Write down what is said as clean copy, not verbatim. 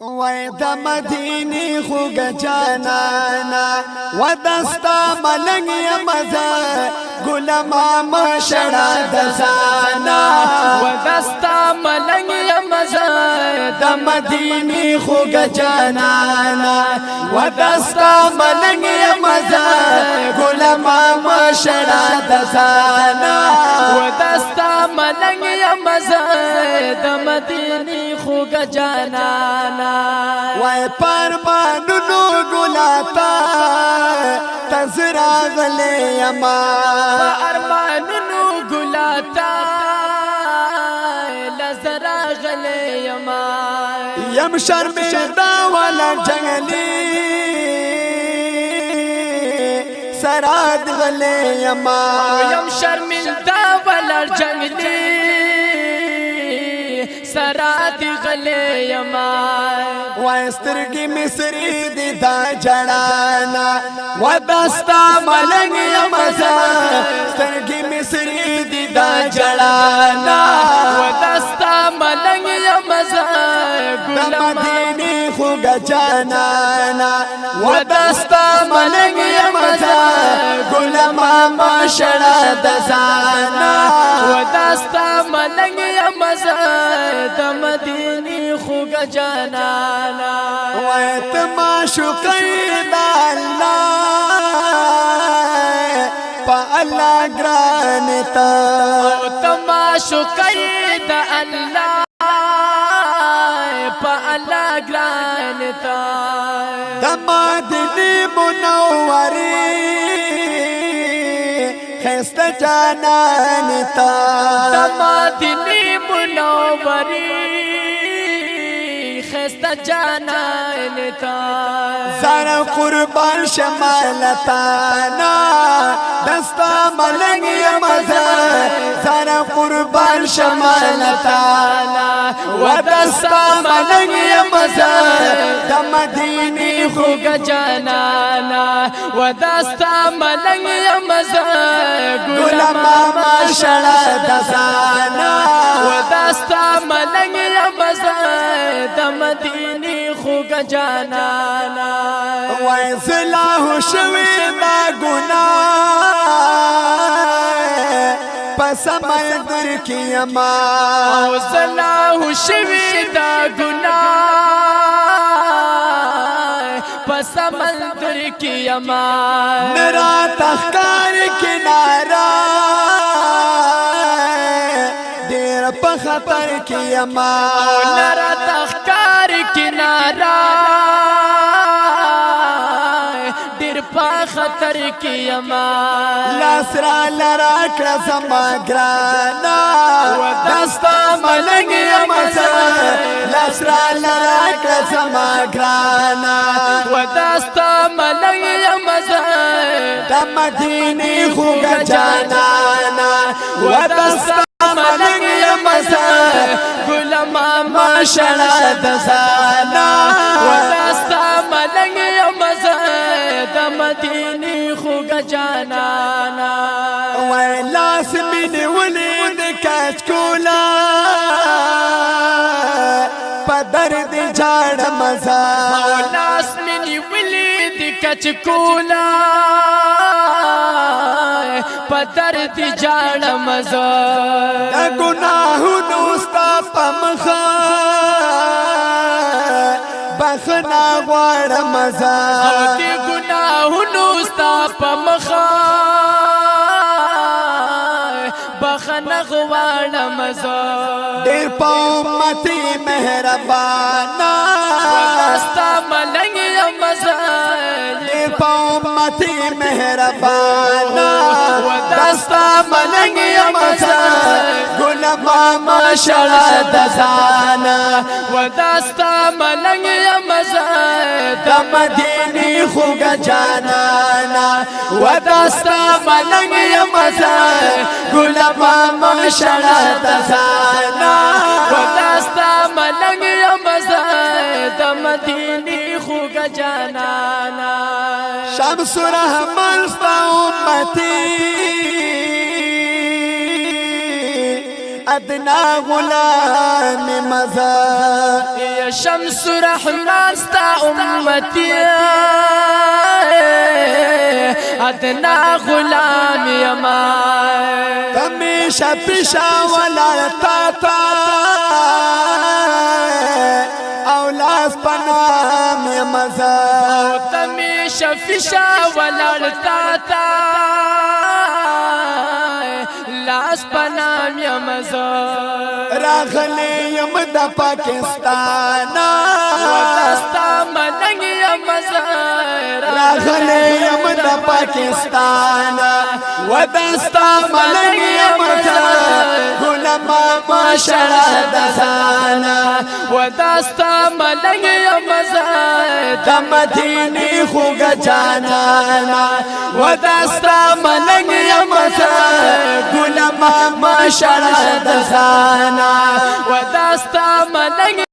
وای د مدینه خوږ جانانا ودستا ملنګ مزه ګلما مشړه د زانا ودستا ملنګ مزه د مدینه خوږ جانانا ودستا ملنګ مزه ګلما مشړه د زانا ودستا ملنګ مزه د مدینه خوږ جانانا وای پرمانونو ګلاتا تزرا غلې یما ارمانونو ګلاتا لزرا غلې یما یم شرمنده ولا جنگلی سراد غلې یما یم شرمنده ولا جنگلی سرات غلې یما وای سترګې مصری دي دا جړانا ودستا ملنګ یمزه سترګې مصری دي دا جړانا ودستا ملنګ یمزه د مدینه خوږ جانانا ودستا ملنګ یمزه ګلما مشړه د زانا ودستا ملنګ یمزه د مدینه خوږ جانانا وای تماشوقي د الله په الله ګران تا تماشوقي د الله په الله ګران تا د مدینه منورې خسته جانان تا د مدینه منورې خسته جانان تا زار قربان شمالتانا دستا ملنګ یمزه زار قربان شمالتانا ودستا ملنګ یمزه د مدینه خوږ جانانا ودستا ملنګ یمزه ګلما مشړه د زانا ودستا ملنګ یمزه د مدینه خوږ جانانا وای زلاه شوی دا ګناه پس مندر کی اما او زلاه شوی دا گناه پس مندر کی اما نرا تخکار کنارا دیر په خطر کی اما نرا تخکار کنارا ډیر په خطر کی اما لاسرا لرا کړه زما ګرانا دستا ملنګ یمزه لاسرا لرا کړه زما ګرانا ودستا ملنګ یمزه د مدینه خوږ جانانا ودستا ملنګ یمزه ګلما مشړه د زانا ودستا ملنګ یمزه د مدینه خوږ جانانا وای لاس مینه ولید کچ کولا په درد جاړ مزه لاس منی ولید کچ کولا په درد جاړ مزه د ګناهونو ستا په مخه بخنا غواړ مزه د ګناهونو ستا په مخه بخنه غواړ مزه ډېر په امتي مهربانا ودستا ملنګ یمزه ډېر په امتي مهربانا ودستا ملنګ یمزه ګلما مشړه د زانا ودستا ملنګ یمزه د مدینه خوږ جانانا ودستا ملنګ یمزه ګلما مشړه د زانا ودستا ملنګ یمزه د مدینه خوږ جانانا شمس الرحمن ستا امتی ادنا غلام مزا یا شمس رحمان ستا امتی ادنا غلام یما تمیشا پیشا ولالتا تا اولاس پنام مزا تمیشا پیشا ولالتا تا لاس پنام یمزا راغلی یم دا پاکستانا ودستا ملنگ یمزا راغلی یم دا پاکستانا ودستا ملنگ یمزا گلما ماشرا دزانا ودستا ملنگ یمزا دا مدینی خوگ جانانا ودستا ملنگ یمزا گلما ماشرا دزانا ودستا ملنگ